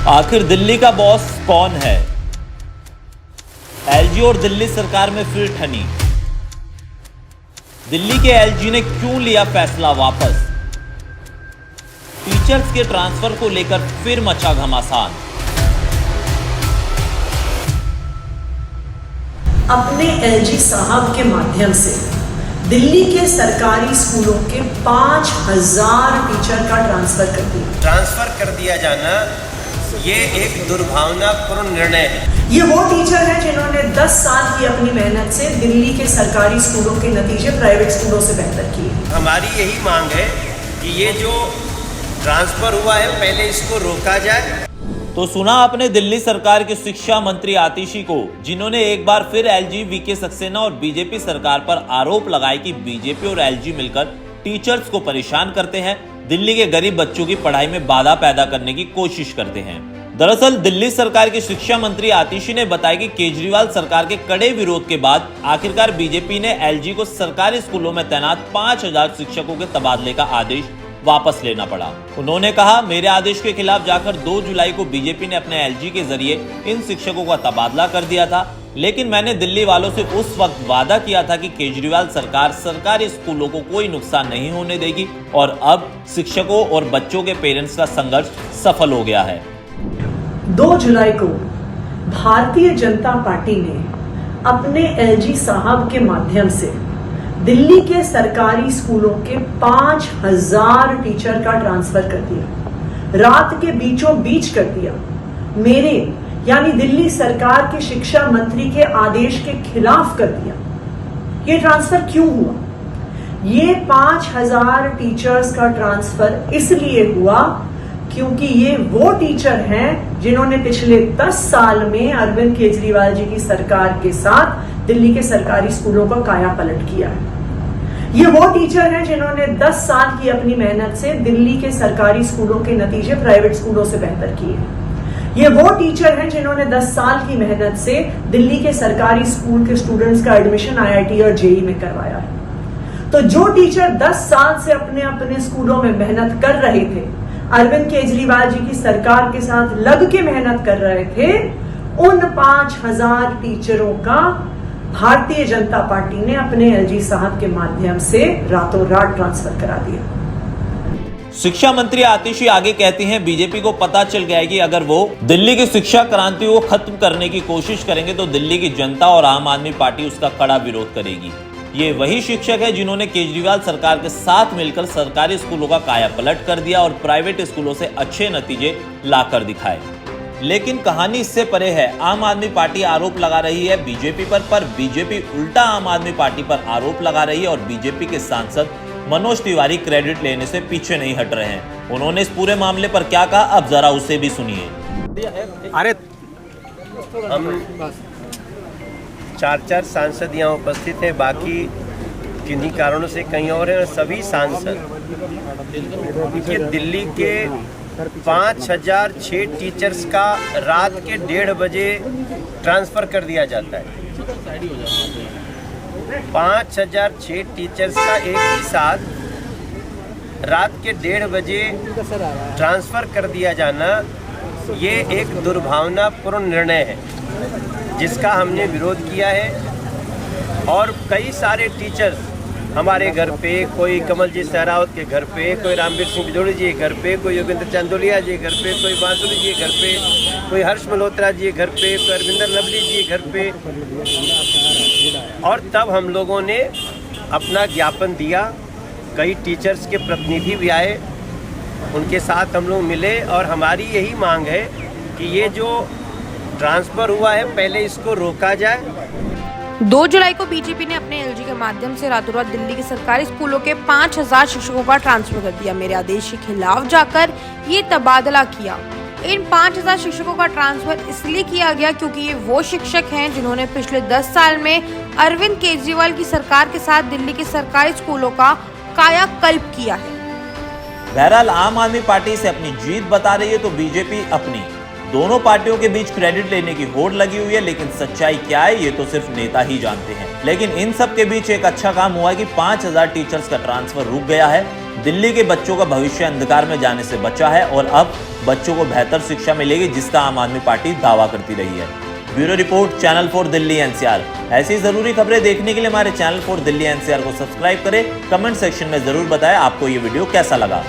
आखिर दिल्ली का बॉस कौन है? एलजी और दिल्ली सरकार में फिर ठनी। दिल्ली के एलजी ने क्यों लिया फैसला वापस? टीचर्स के ट्रांसफर को लेकर फिर मचा घमासान। अपने एलजी साहब के माध्यम से दिल्ली के सरकारी स्कूलों के 5000 टीचर का ट्रांसफर कर दिया जाना ये एक दुर्भावनापूर्ण निर्णय है। ये वो टीचर हैं जिन्होंने 10 साल की अपनी मेहनत से दिल्ली के सरकारी स्कूलों के नतीजे प्राइवेट स्कूलों से बेहतर किए। हमारी यही मांग है कि ये जो ट्रांसफर हुआ है पहले इसको रोका जाए। तो सुना आपने दिल्ली सरकार के शिक्षा मंत्री आतिशी को, जिन्होंने एक बार फिर एलजी, वीके सक्सेना और बीजेपी सरकार पर आरोप लगाए कि बीजेपी और एलजी मिलकर टीचर्स को परेशान करते हैं, दिल्ली के गरीब बच्चों की पढ़ाई में बाधा पैदा करने की कोशिश करते हैं। दरअसल दिल्ली सरकार के शिक्षा मंत्री आतिशी ने बताया कि केजरीवाल सरकार के कड़े विरोध के बाद आखिरकार बीजेपी ने एलजी को सरकारी स्कूलों में तैनात 5000 शिक्षकों के तबादले का आदेश वापस लेना पड़ा। उन्होंने कहा, मेरे आदेश के खिलाफ जाकर 2 जुलाई को बीजेपी ने अपने एलजी के जरिए इन शिक्षकों का तबादला कर दिया था, लेकिन मैंने दिल्ली वालों से उस वक्त वादा किया था कि केजरीवाल सरकार सरकारी स्कूलों को कोई नुकसान नहीं होने देगी और अब शिक्षकों और बच्चों के पेरेंट्स का संघर्ष सफल हो गया है। 2 जुलाई को भारतीय जनता पार्टी ने अपने एलजी साहब के माध्यम से दिल्ली के सरकारी स्कूलों के 5000 टीचर का ट्रांसफर कर दिया। रात के बीचों बीच कर दिया। मेरे यानी दिल्ली सरकार के शिक्षा मंत्री के आदेश के खिलाफ कर दिया। ये ट्रांसफर क्यों हुआ? ये 5000 टीचर्स का ट्रांसफर इसलिए हुआ क्योंकि ये वो टीचर हैं जिन्होंने पिछले 10 साल में अरविंद केजरीवाल जी की सरकार के साथ दिल्ली के सरकारी स्कूलों का काया पलट किया है। ये वो टीचर हैं जिन्होंने 10 साल की अपनी मेहनत से दिल्ली के सरकारी स्कूलों के नतीजे प्राइवेट स्कूलों से बेहतर किए। ये वो टीचर हैं जिन्होंने 10 साल की मेहनत से दिल्ली के सरकारी स्कूल के स्टूडेंट्स का एडमिशन आईआईटी और जेईई में करवाया है। तो जो टीचर 10 साल से अपने अपने स्कूलों में मेहनत कर रहे थे, अरविंद केजरीवाल जी की सरकार के साथ लग के मेहनत कर रहे थे, उन 5000 टीचरों का भारतीय जनता पार्टी ने अपने एलजी साहब के माध्यम से रातों रात ट्रांसफर करा दिया। शिक्षा मंत्री आतिशी आगे कहती हैं, बीजेपी को पता चल गया है कि अगर वो दिल्ली की शिक्षा क्रांति को खत्म करने की कोशिश करेंगे तो दिल्ली की जनता और आम आदमी पार्टी उसका कड़ा विरोध करेगी। ये वही शिक्षक है जिन्होंने केजरीवाल सरकार के साथ मिलकर सरकारी स्कूलों का काया पलट कर दिया और प्राइवेट स्कूलों से अच्छे नतीजे लाकर दिखाए। लेकिन कहानी इससे परे है। आम आदमी पार्टी आरोप लगा रही है बीजेपी पर बीजेपी उल्टा आम आदमी पार्टी पर आरोप लगा रही है और बीजेपी के सांसद मनोज तिवारी क्रेडिट लेने से पीछे नहीं हट रहे हैं। उन्होंने इस पूरे मामले पर क्या कहा, अब जरा उसे भी सुनिए। अरे हम 4 सांसद यहाँ उपस्थित हैं, बाकी किन्हीं कारणों से कहीं और हैं। सभी सांसद देखिए, दिल्ली के 5006 टीचर्स का रात के 1:30 बजे ट्रांसफ़र कर दिया जाता है। 5006 टीचर्स का एक ही साथ रात के 1:30 बजे ट्रांसफ़र कर दिया जाना ये एक दुर्भावनापूर्ण निर्णय है, जिसका हमने विरोध किया है। और कई सारे टीचर्स हमारे घर पे, कोई कमलजीत सहरावत के घर पे, कोई रामवीर सिंह बिजोड़ी जी के घर पे, कोई योगेंद्र चंदोलिया जी के घर पे, कोई बांसुरी जी के घर पे, कोई हर्ष मल्होत्रा जी के घर पे, कोई अरविंदर लवली जी के घर पे। और तब हम लोगों ने अपना ज्ञापन दिया। कई टीचर्स के प्रतिनिधि भी आए, उनके साथ हम लोग मिले और हमारी यही मांग है कि ये जो ट्रांसफ़र हुआ है पहले इसको रोका जाए। 2 जुलाई को बीजेपी ने अपने एलजी के माध्यम से रातों रात दिल्ली के सरकारी स्कूलों के 5000 शिक्षकों का ट्रांसफर कर दिया। मेरे आदेश के खिलाफ जाकर ये तबादला किया। इन 5000 शिक्षकों का ट्रांसफर इसलिए किया गया क्योंकि ये वो शिक्षक हैं जिन्होंने पिछले 10 साल में अरविंद केजरीवाल की सरकार के साथ दिल्ली के सरकारी स्कूलों का कायाकल्प किया है। बहरहाल आम आदमी पार्टी से अपनी जीत बता रही है तो बीजेपी अपनी। दोनों पार्टियों के बीच क्रेडिट लेने की होड़ लगी हुई है, लेकिन सच्चाई क्या है ये तो सिर्फ नेता ही जानते हैं। लेकिन इन सब के बीच एक अच्छा काम हुआ है कि 5000 टीचर्स का ट्रांसफर रुक गया है। दिल्ली के बच्चों का भविष्य अंधकार में जाने से बचा है और अब बच्चों को बेहतर शिक्षा मिलेगी, जिसका आम आदमी पार्टी दावा करती रही है। Bureau report, channel 4 Delhi NCR. ऐसी जरूरी खबरें देखने के लिए हमारे चैनल 4 दिल्ली एनसीआर को सब्सक्राइब करें। कमेंट सेक्शन में जरूर बताएं आपको ये वीडियो कैसा लगा।